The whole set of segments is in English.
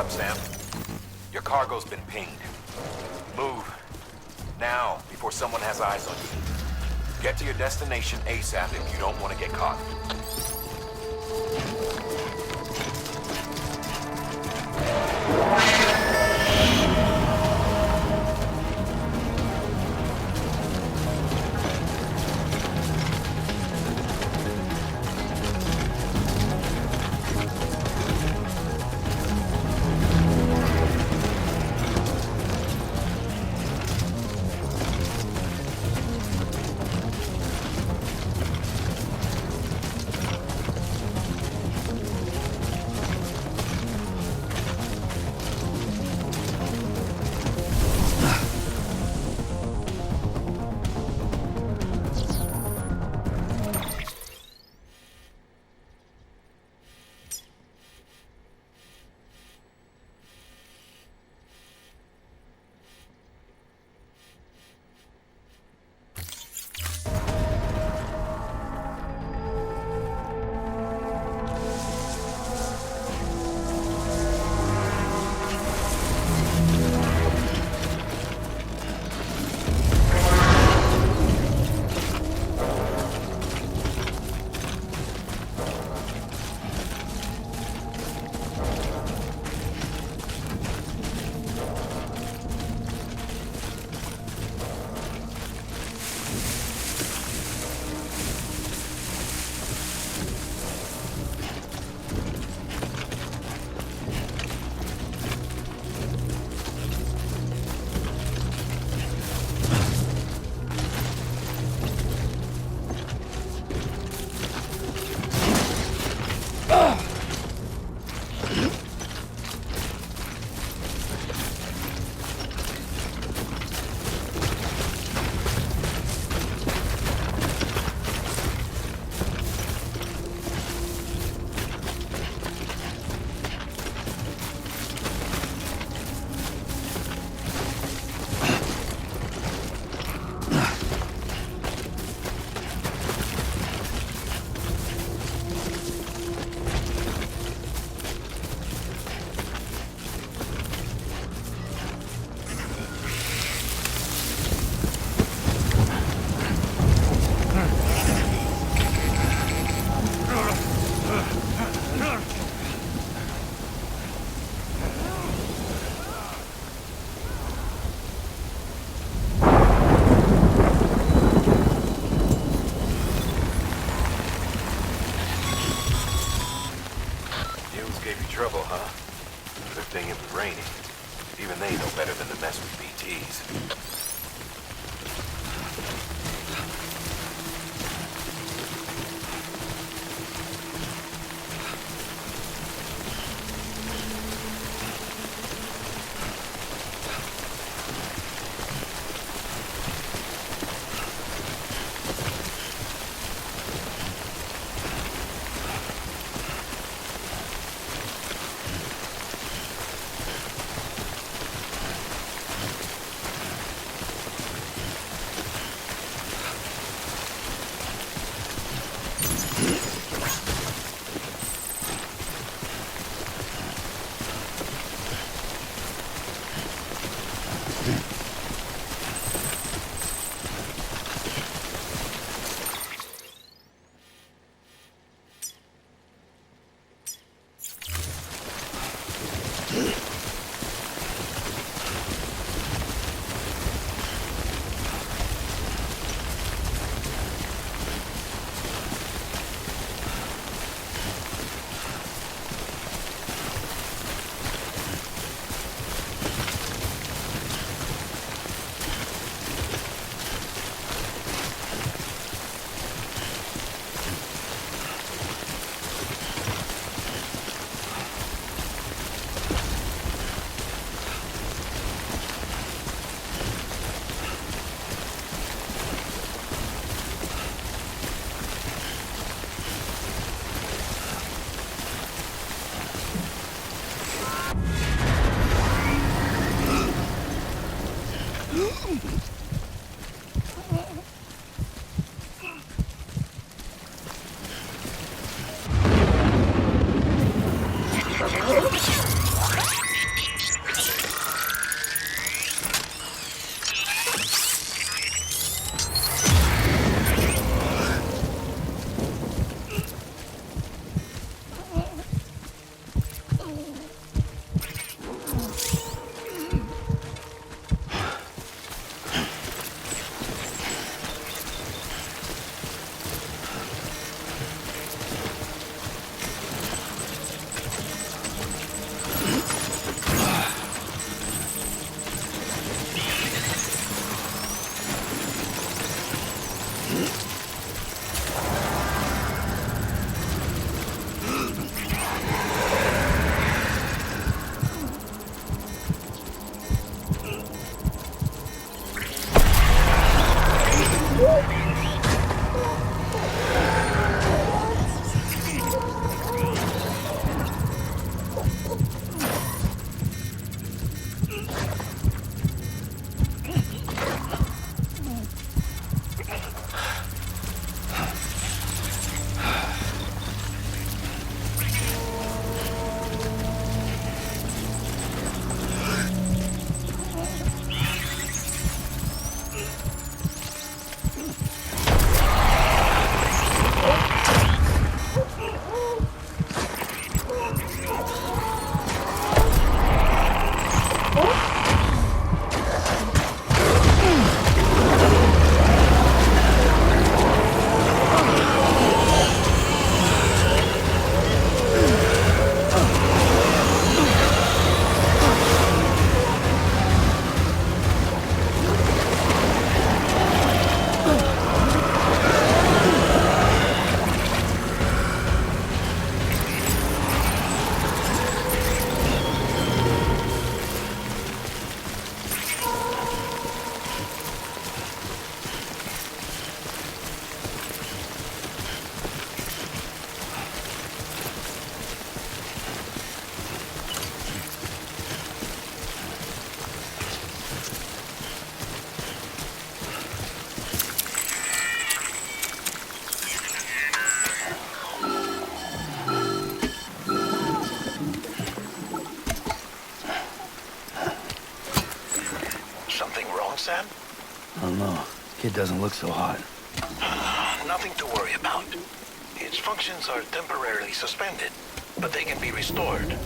up, Sam? Your cargo's been pinged. Move. Now, before someone has eyes on you. Get to your destination ASAP if you don't want to get caught. Trouble, huh? Good thing it was raining. Even they know better than to mess with BTs. Sam? I don't know. Kid doesn't look so hot. Nothing to worry about. His functions are temporarily suspended, but they can be restored.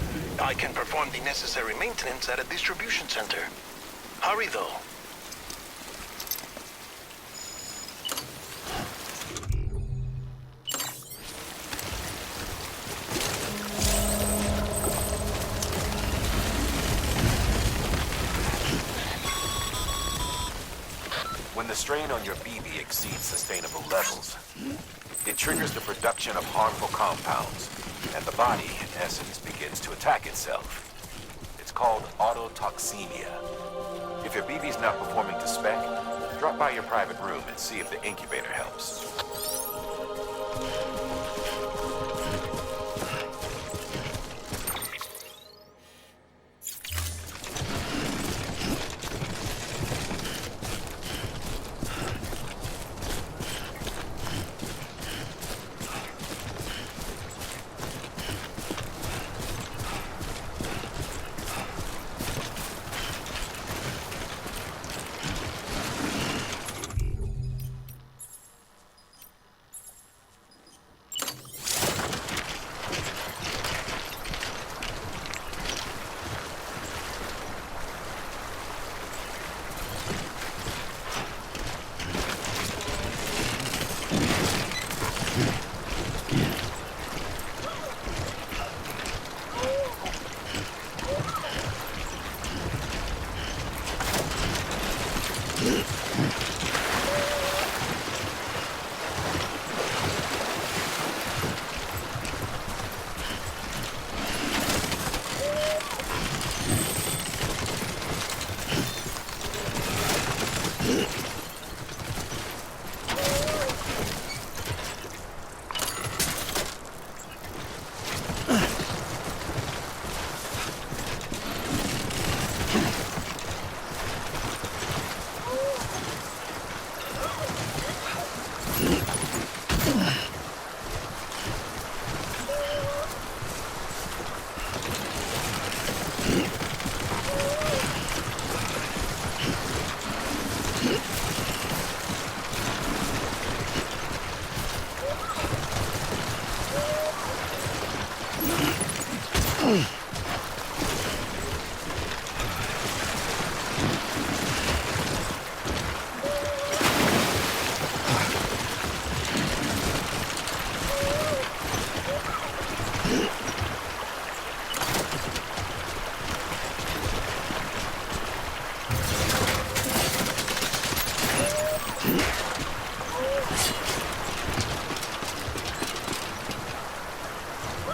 I can perform the necessary maintenance at a distribution center. Hurry, though. When the strain on your BB exceeds sustainable levels, it triggers the production of harmful compounds, and the body, in essence, begins to attack itself. It's called autotoxemia. If your BB's not performing to spec, drop by your private room and see if the incubator helps.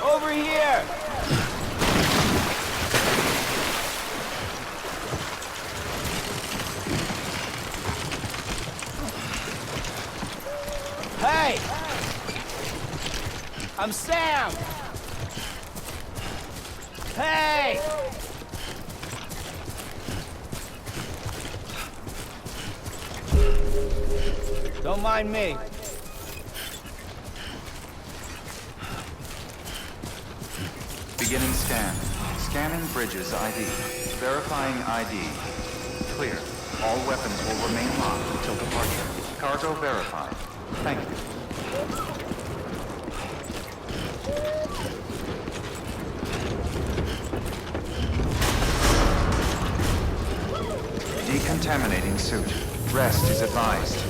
Over here! Hey! I'm Sam! Hey! Don't mind me. Beginning scan. Scanning Bridges ID. Verifying ID. Clear. All weapons will remain locked until departure. Cargo verified. Thank you. Decontaminating suit. Rest is advised.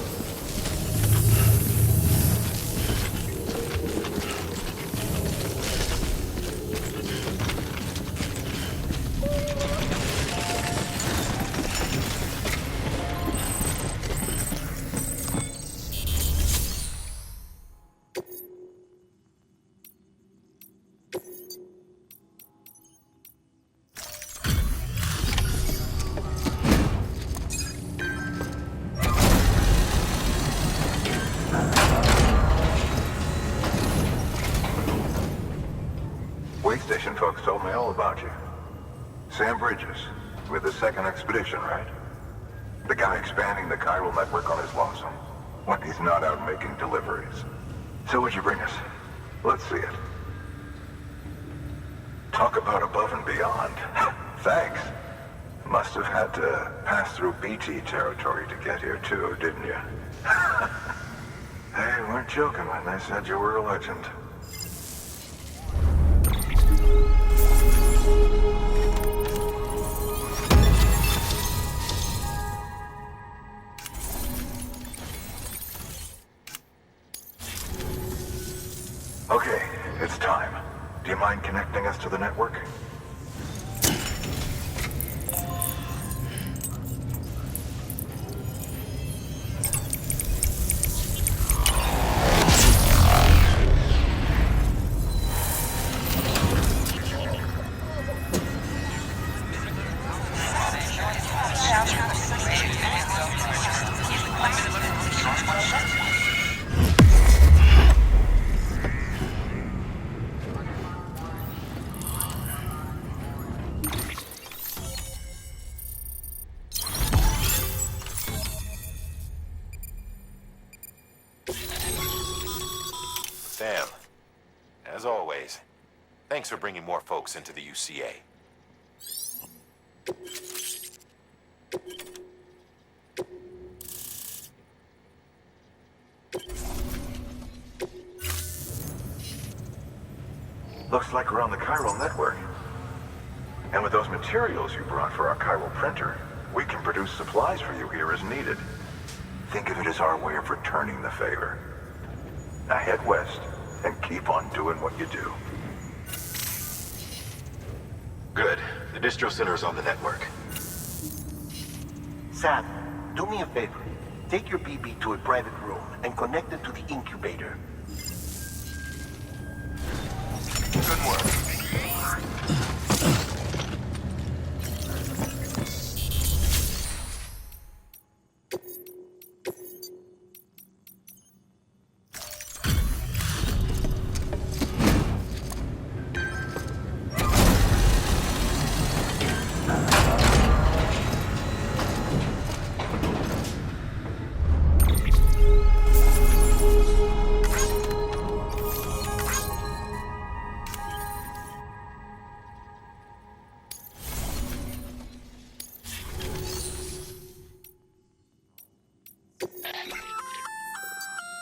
Wait station folks told me all about you. Sam Bridges, with the second expedition, right? The guy expanding the chiral network on his lonesome, when he's not out making deliveries. So what'd you bring us? Let's see it. Talk about above and beyond. Thanks. Must must have had to pass through BT territory to get here too, didn't you? They weren't joking when they said you were a legend. Okay, it's time. Do you mind connecting us to the network? Sam, as always, thanks for bringing more folks into the UCA. Looks like we're on the chiral network. And with those materials you brought for our chiral printer, we can produce supplies for you here as needed. Think of it as our way of returning the favor. Now head west and keep on doing what you do. Good. The distro center is on the network. Sam, do me a favor. Take your BB to a private room and connect it to the incubator. Good work.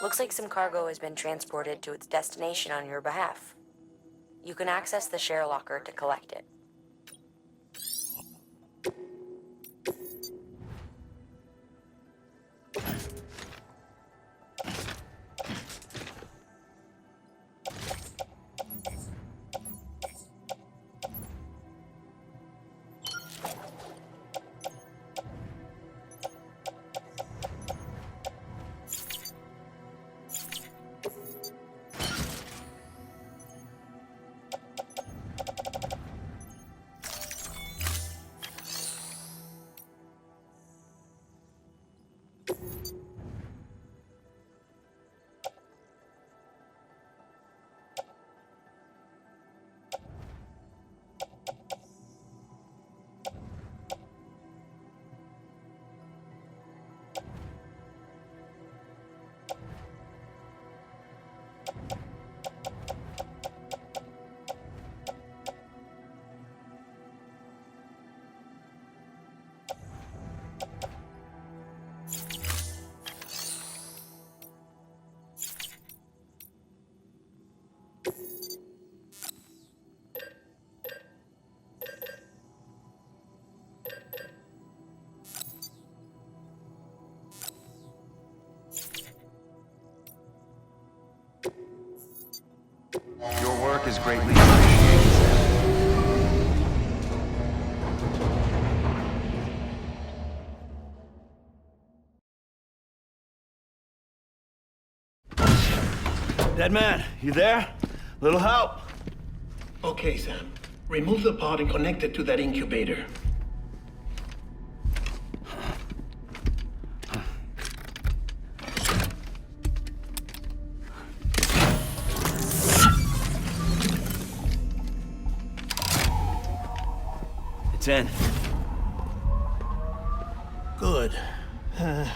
Looks like some cargo has been transported to its destination on your behalf. You can access the share locker to collect it. Your work is greatly appreciated, Sam. Dead man, you there? Little help? Okay, Sam. Remove the pod and connect it to that incubator. It's in. Good. A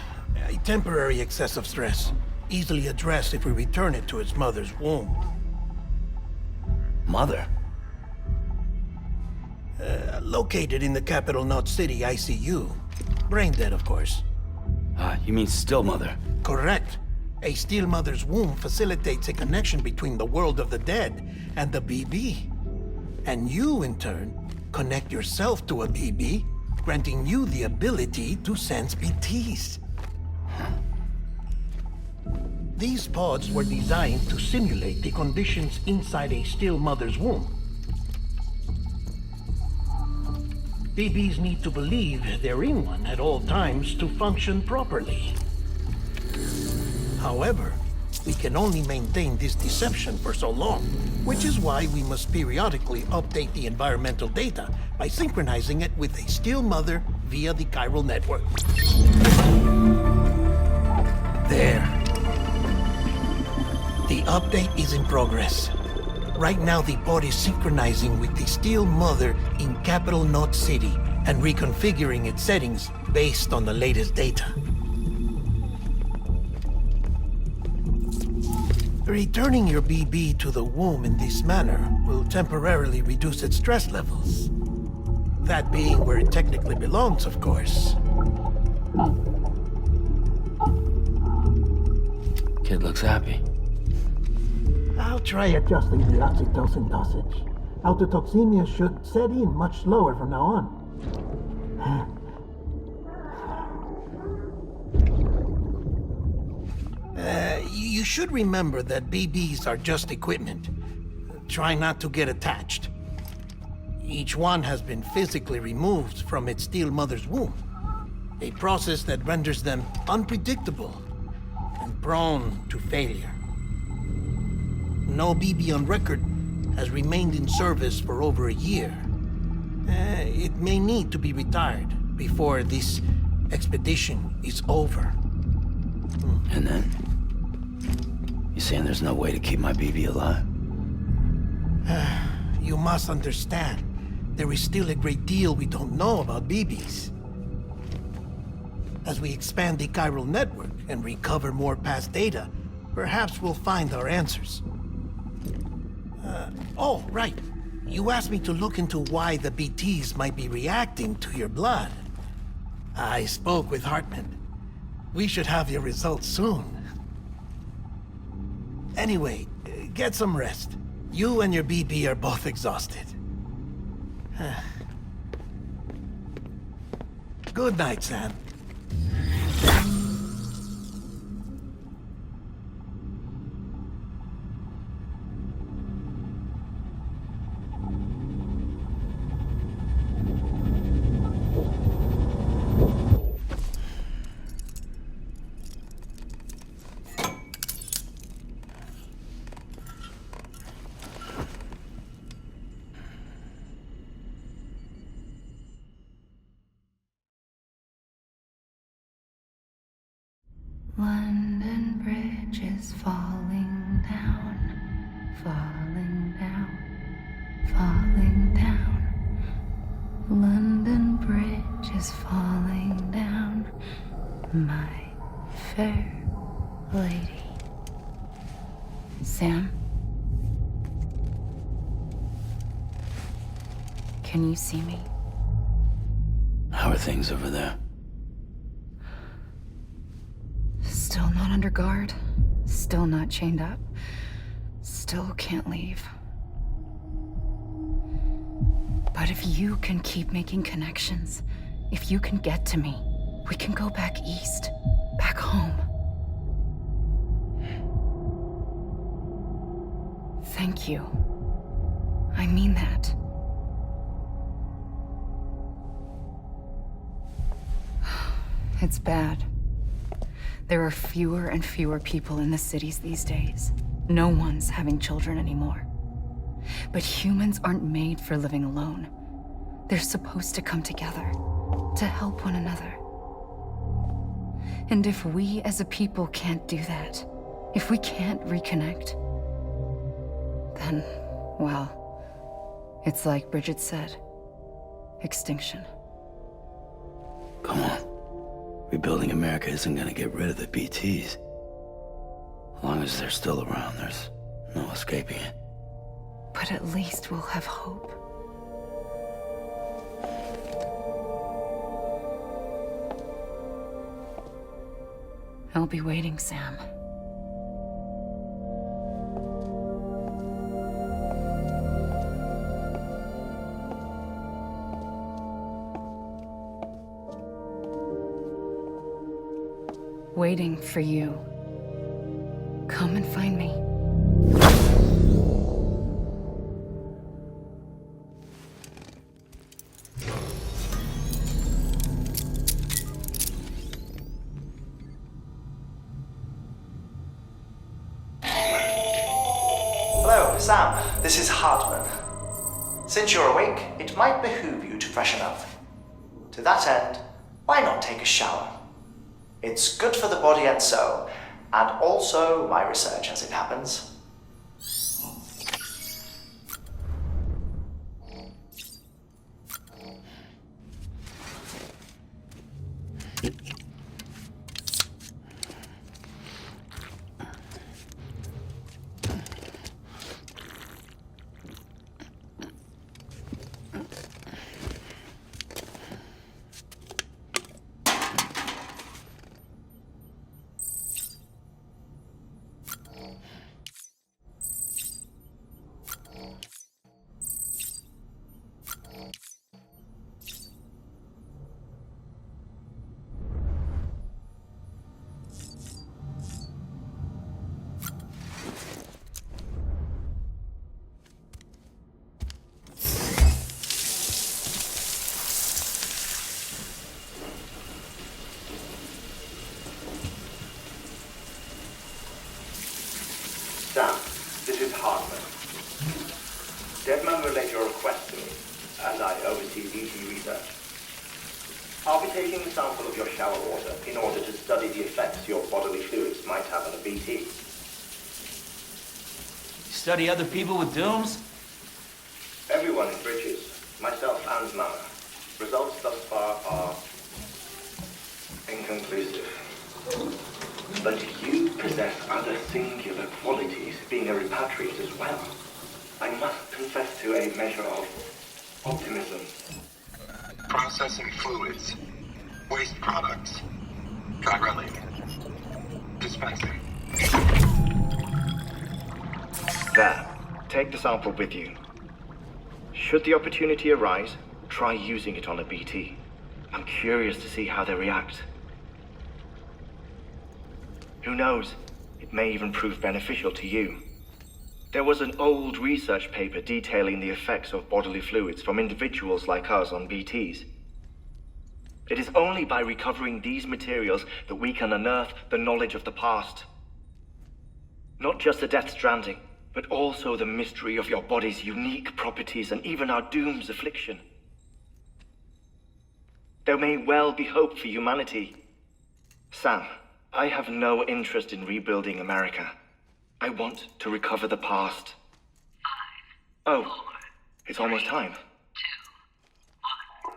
temporary excessive stress. Easily addressed if we return it to its mother's womb. Mother? Located in the capital Knot City ICU. Brain dead, of course. You mean Still Mother? Correct. A Steel Mother's womb facilitates a connection between the world of the dead and the BB. And you, in turn, connect yourself to a BB, granting you the ability to sense BTs. These pods were designed to simulate the conditions inside a Steel Mother's womb. BBs need to believe they're in one at all times to function properly. However, we can only maintain this deception for so long, which is why we must periodically update the environmental data by synchronizing it with a Steel Mother via the chiral network. There. The update is in progress. Right now, the pod is synchronizing with the Steel Mother in capital Knot City and reconfiguring its settings based on the latest data. Returning your BB to the womb in this manner will temporarily reduce its stress levels. That being where it technically belongs, of course. Kid looks happy. I'll try adjusting the oxytocin dosage. Autotoxemia should set in much slower from now on. You should remember that BBs are just equipment. Try not to get attached. Each one has been physically removed from its Steel Mother's womb. A process that renders them unpredictable and prone to failure. No BB on record has remained in service for over a year. It may need to be retired before this expedition is over. And then? You saying there's no way to keep my BB alive? You must understand, there is still a great deal we don't know about BBs. As we expand the chiral network and recover more past data, perhaps we'll find our answers. Oh, right. You asked me to look into why the BTs might be reacting to your blood. I spoke with Hartman. We should have your results soon. Anyway, get some rest. You and your BB are both exhausted. Good night, Sam. London Bridge is falling down, falling down, falling down. London Bridge is falling down, my fair lady. Sam? Can you see me? How are things over there? Still not under guard, still not chained up, still can't leave. But if you can keep making connections, if you can get to me, we can go back east, back home. Thank you. I mean that. It's bad. There are fewer and fewer people in the cities these days. No one's having children anymore. But humans aren't made for living alone. They're supposed to come together, to help one another. And if we as a people can't do that, if we can't reconnect, then, well, it's like Bridget said, extinction. Come on. Rebuilding America isn't gonna get rid of the BTs. As long as they're still around, there's no escaping it. But at least we'll have hope. I'll be waiting, Sam. Waiting for you. Come and find me. Hello, Sam. This is Hartman. Since you're awake, it might behoove you to freshen up. To that end, why not take a shower? It's good for the body and soul, and also my research as it happens. Sam, this is Hartman. Deadman relayed your request to me, as I oversee BT research. I'll be taking a sample of your shower water in order to study the effects your bodily fluids might have on a BT. Study other people with dooms? Everyone in Bridges, myself and Mama. Results thus far are inconclusive. But you possess other singular qualities, being a repatriate as well. I must confess to a measure of optimism. Processing fluids. Waste products. Dry dispensing. There. Take the sample with you. Should the opportunity arise, try using it on a BT. I'm curious to see how they react. Who knows? It may even prove beneficial to you. There was an old research paper detailing the effects of bodily fluids from individuals like us on BTs. It is only by recovering these materials that we can unearth the knowledge of the past. Not just the Death Stranding, but also the mystery of your body's unique properties and even our doom's affliction. There may well be hope for humanity. Sam, I have no interest in rebuilding America. I want to recover the past. 5, 4, it's almost time. 2, 1.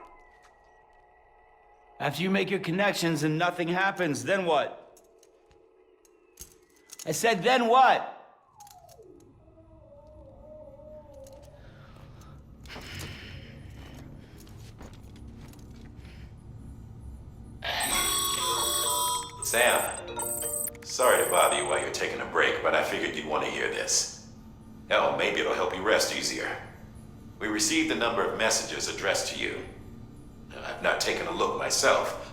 After you make your connections and nothing happens, then what? I said, then what? Sam, sorry to bother you while you're taking a break, but I figured you'd want to hear this. Hell, maybe it'll help you rest easier. We received a number of messages addressed to you. I've not taken a look myself,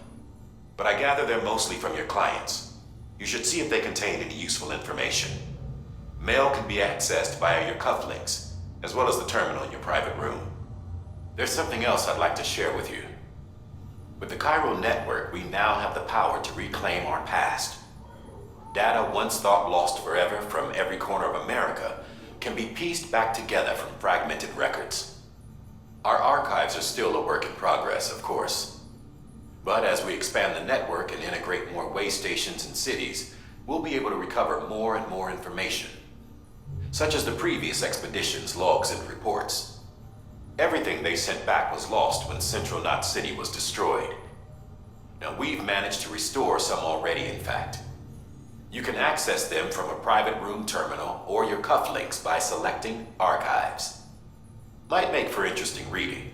but I gather they're mostly from your clients. You should see if they contain any useful information. Mail can be accessed via your cufflinks, as well as the terminal in your private room. There's something else I'd like to share with you. With the chiral network, we now have the power to reclaim our past. Data once thought lost forever from every corner of America can be pieced back together from fragmented records. Our archives are still a work in progress, of course. But as we expand the network and integrate more way stations and cities, we'll be able to recover more and more information, such as the previous expedition's logs and reports. Everything they sent back was lost when Central Knot City was destroyed. Now we've managed to restore some already, in fact. You can access them from a private room terminal or your cufflinks by selecting Archives. Might make for interesting reading.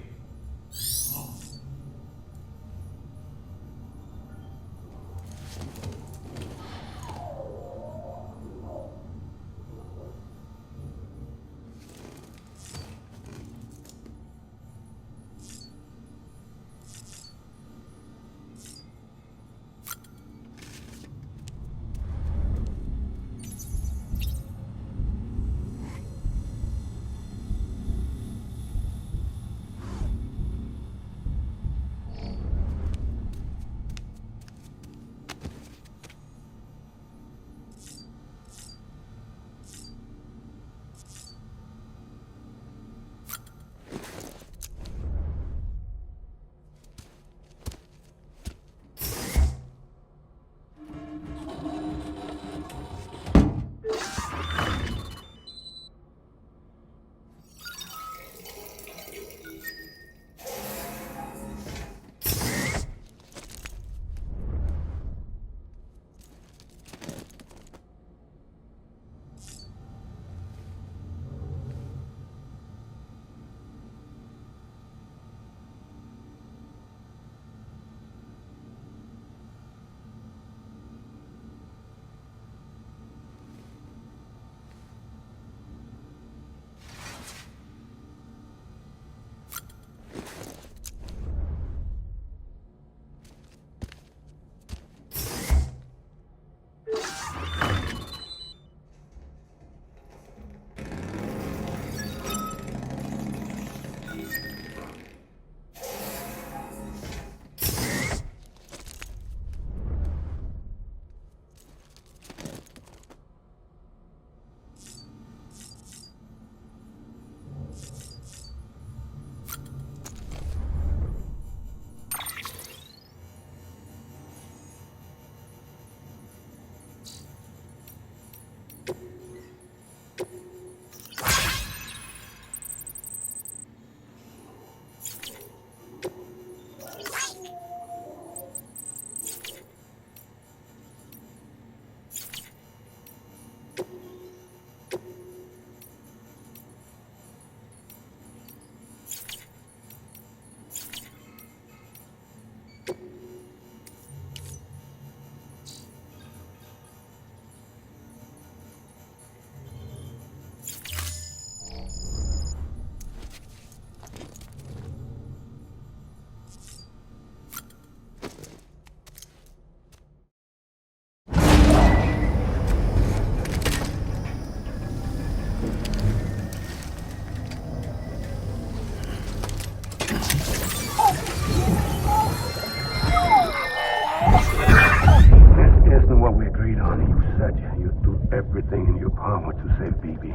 sweetheart, you said you'd do everything in your power to save BB.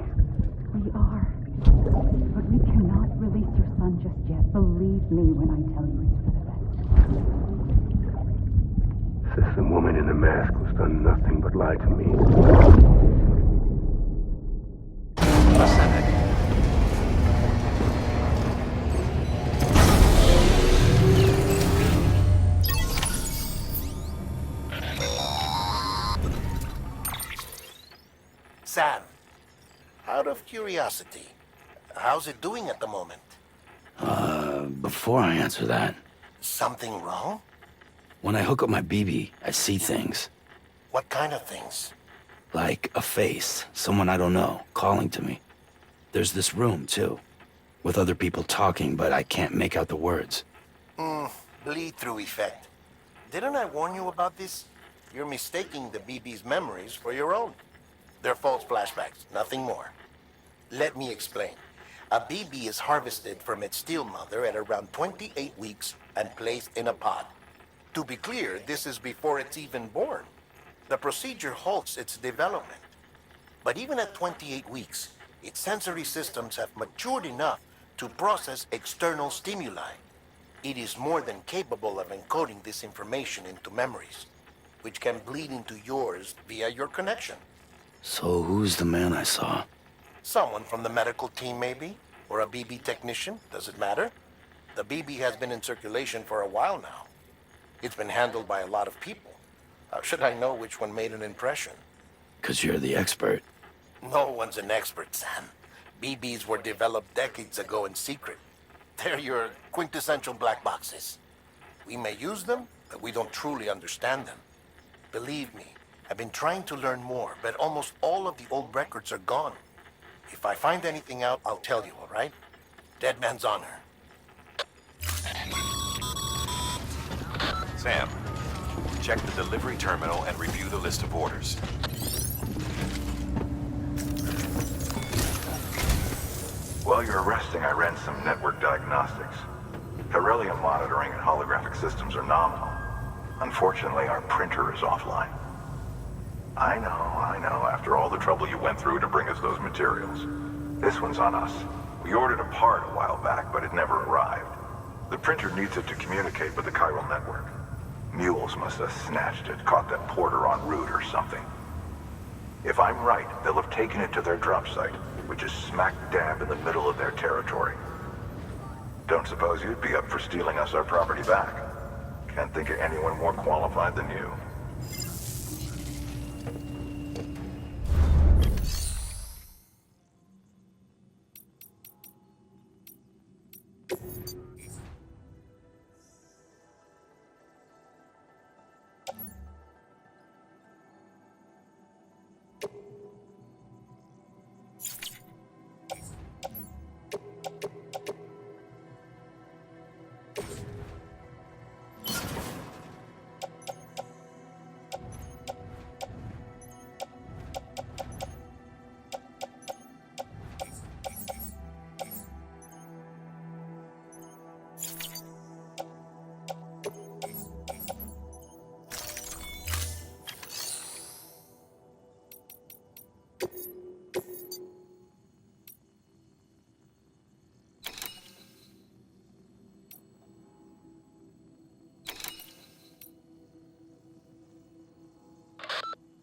We are. But we cannot release your son just yet. Believe me when I tell you it's for the best. Says the woman in the mask who's done nothing but lie to me. Ascending. Sam, out of curiosity, how's it doing at the moment? Before I answer that, Something wrong? when I hook up my BB, I see things. What kind of things? Like a face, someone I don't know, calling to me. There's this room, too, with other people talking, but I can't make out the words. Bleed-through effect. Didn't I warn you about this? You're mistaking the BB's memories for your own. They're false flashbacks, nothing more. Let me explain. A BB is harvested from its steel mother at around 28 weeks and placed in a pod. To be clear, this is before it's even born. The procedure halts its development. But even at 28 weeks, its sensory systems have matured enough to process external stimuli. It is more than capable of encoding this information into memories, which can bleed into yours via your connection. So who's the man I saw? Someone from the medical team, maybe? Or a BB technician? Does it matter? The BB has been in circulation for a while now. It's been handled by a lot of people. How should I know which one made an impression? 'Cause you're the expert. No one's an expert, Sam. BBs were developed decades ago in secret. They're your quintessential black boxes. We may use them, but we don't truly understand them. Believe me, I've been trying to learn more, but almost all of the old records are gone. If I find anything out, I'll tell you, all right? Dead man's honor. Sam, check the delivery terminal and review the list of orders. While you're resting, I ran some network diagnostics. Beryllium monitoring and holographic systems are nominal. Unfortunately, our printer is offline. I know, after all the trouble you went through to bring us those materials. This one's on us. We ordered a part a while back, but it never arrived. The printer needs it to communicate with the chiral network. Mules must have snatched it, caught that porter en route or something. If I'm right, they'll have taken it to their drop site, which is smack dab in the middle of their territory. Don't suppose you'd be up for stealing us our property back? Can't think of anyone more qualified than you.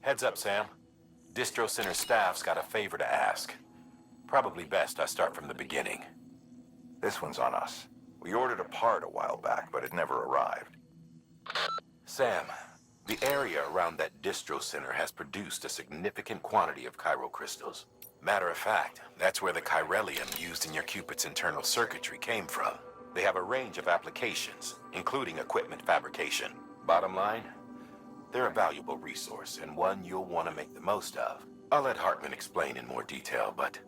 Heads up, Sam. Distro Center staff's got a favor to ask. Probably best I start from the beginning. This one's on us. We ordered a part a while back, but it never arrived. Sam, the area around that distro center has produced a significant quantity of chiral crystals. Matter of fact, that's where the chiralium used in your Cupid's internal circuitry came from. They have a range of applications, including equipment fabrication. Bottom line, they're a valuable resource and one you'll want to make the most of. I'll let Hartman explain in more detail, but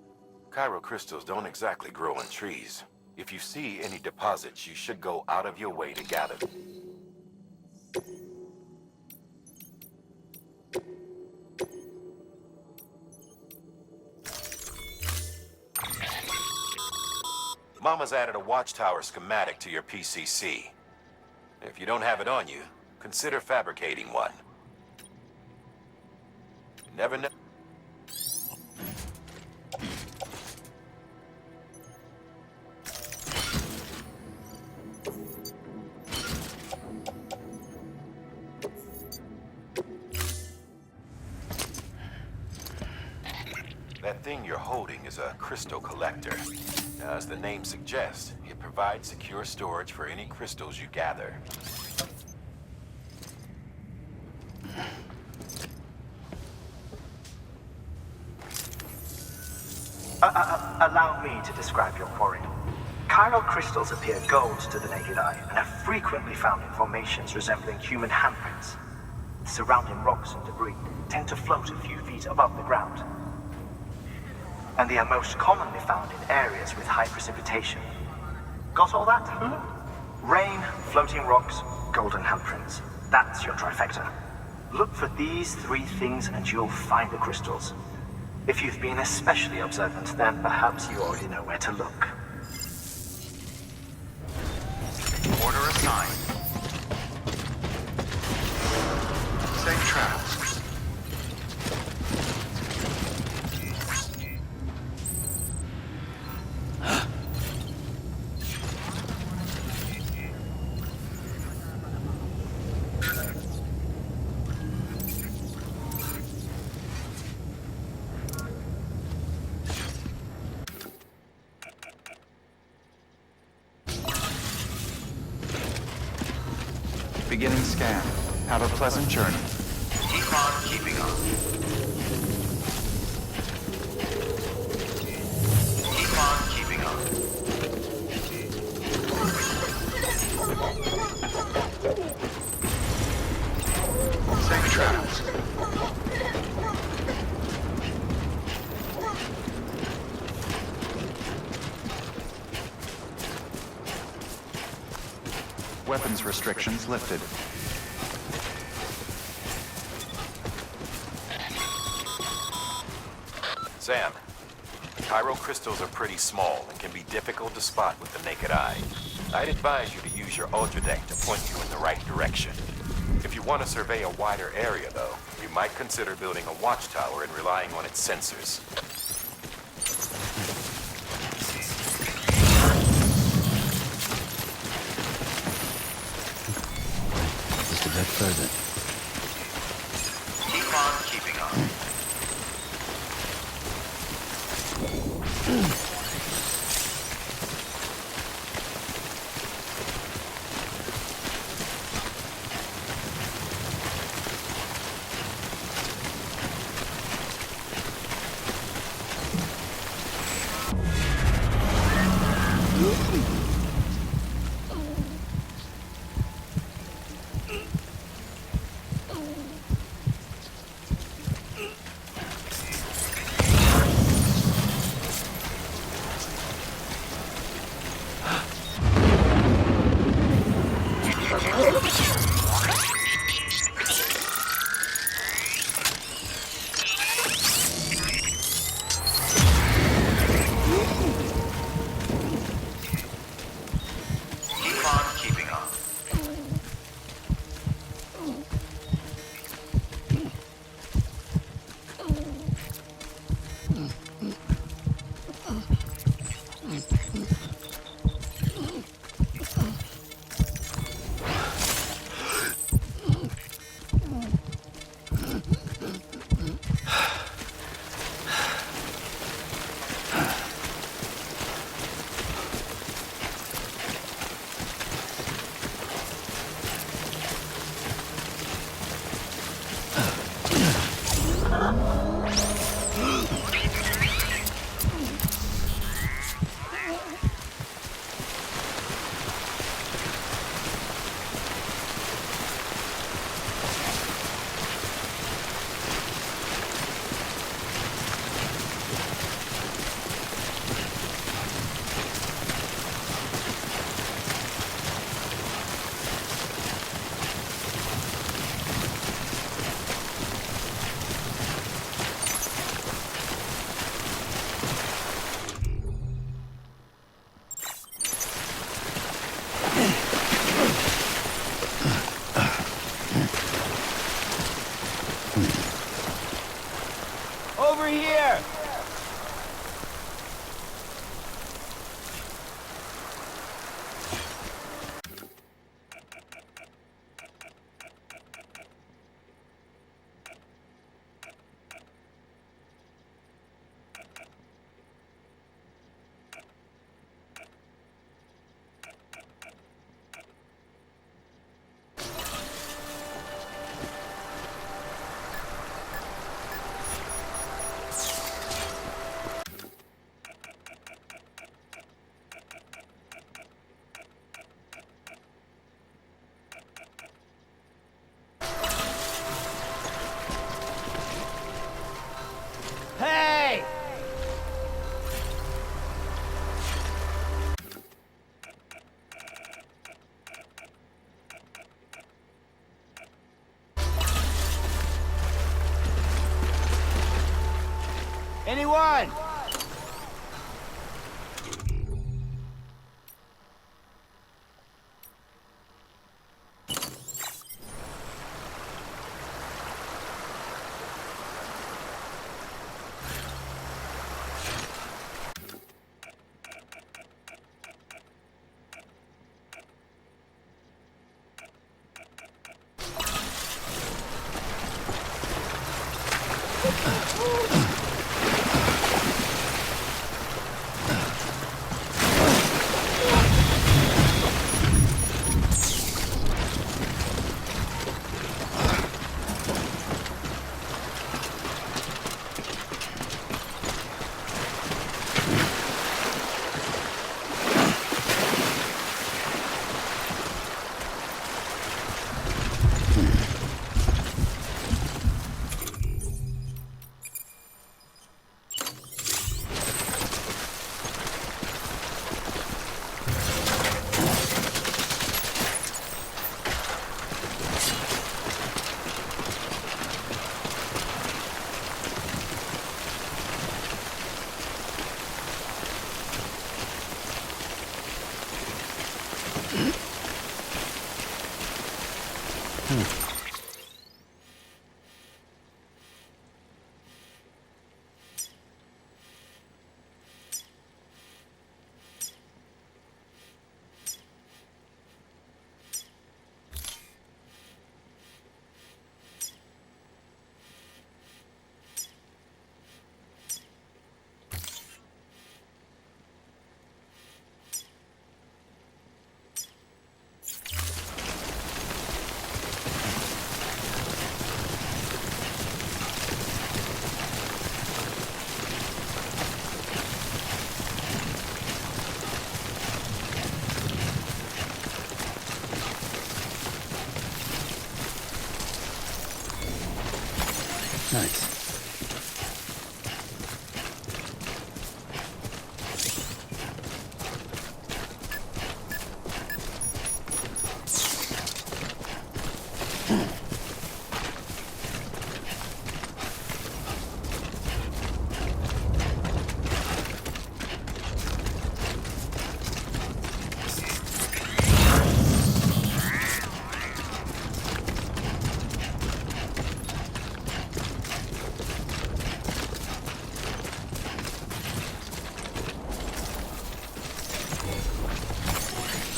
chiral crystals don't exactly grow on trees. If you see any deposits, you should go out of your way to gather them. Mama's added a watchtower schematic to your PCC. If you don't have it on you, consider fabricating one. Never know. That thing you're holding is a crystal collector. Now, as the name suggests, it provides secure storage for any crystals you gather. Allow me to describe your quarry. Chiral crystals appear gold to the naked eye and are frequently found in formations resembling human handprints. Surrounding rocks and debris tend to float a few feet above the ground. And they are most commonly found in areas with high precipitation. Got all that? Rain, floating rocks, golden handprints. That's your trifecta. Look for these three things and you'll find the crystals. If you've been especially observant, then perhaps you already know where to look. Order assigned. Safe travels. Beginning scan. Have a pleasant journey. Keep on keeping on. Keep on keeping on. Safe travels. Weapons restrictions lifted. Sam, chiral crystals are pretty small and can be difficult to spot with the naked eye. I'd advise you to use your ultra deck to point you in the right direction. If you want to survey a wider area, though, you might consider building a watchtower and relying on its sensors. Just a bit further. Keep on keeping on. Anyone? Nice.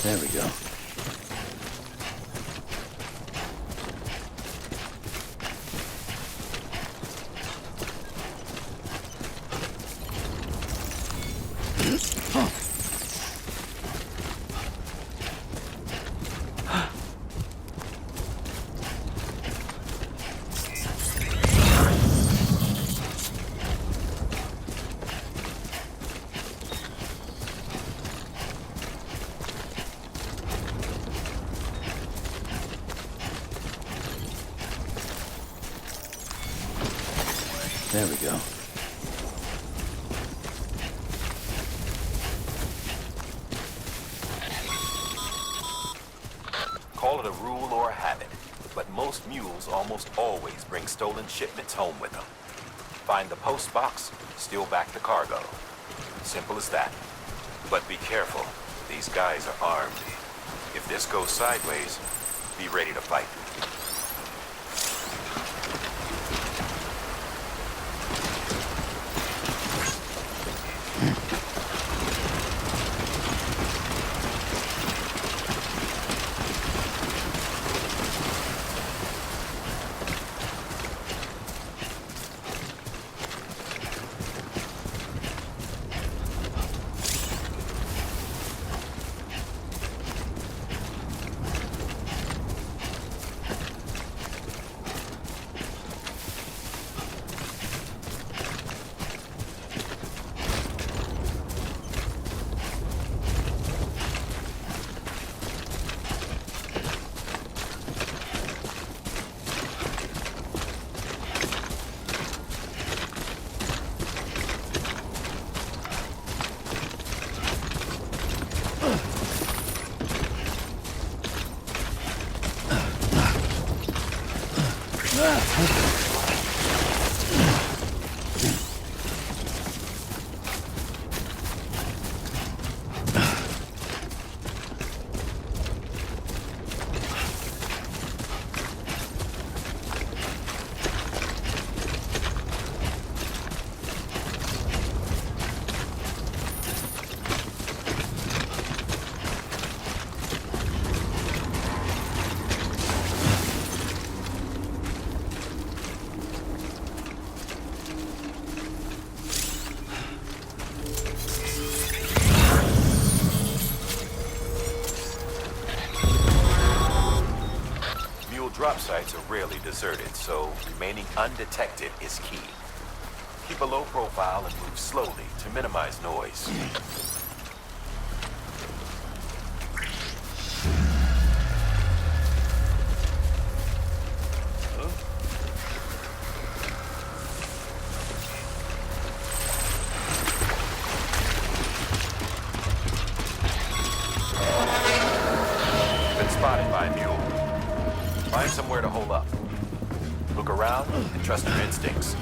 There we go. There we go. Call it a rule or a habit, but most mules almost always bring stolen shipments home with them. Find the post box, steal back the cargo. Simple as that. But be careful. These guys are armed. If this goes sideways, be ready to fight. Fuel drop sites are rarely deserted, so remaining undetected is key. Keep a low profile and move slowly to minimize noise. Been spotted by a mule. Find somewhere to hole up. Look around and trust your instincts.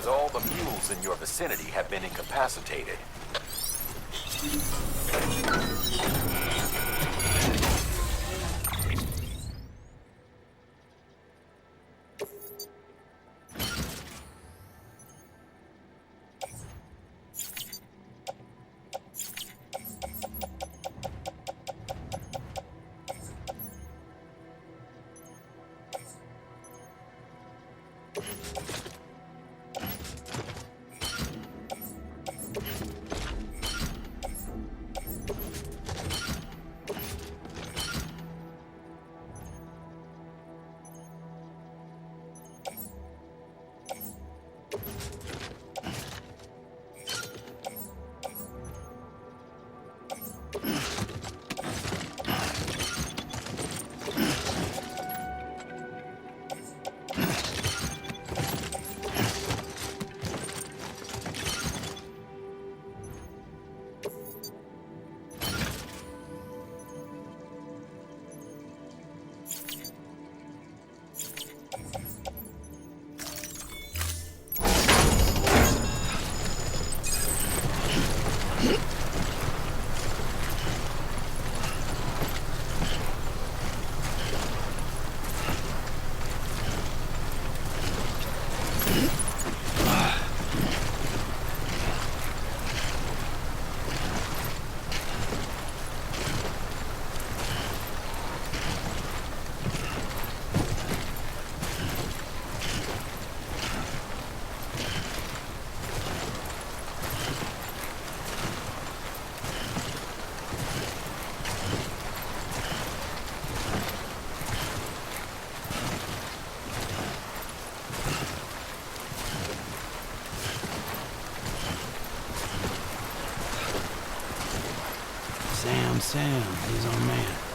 means all the mules in your vicinity have been incapacitated. Sam, he's our man.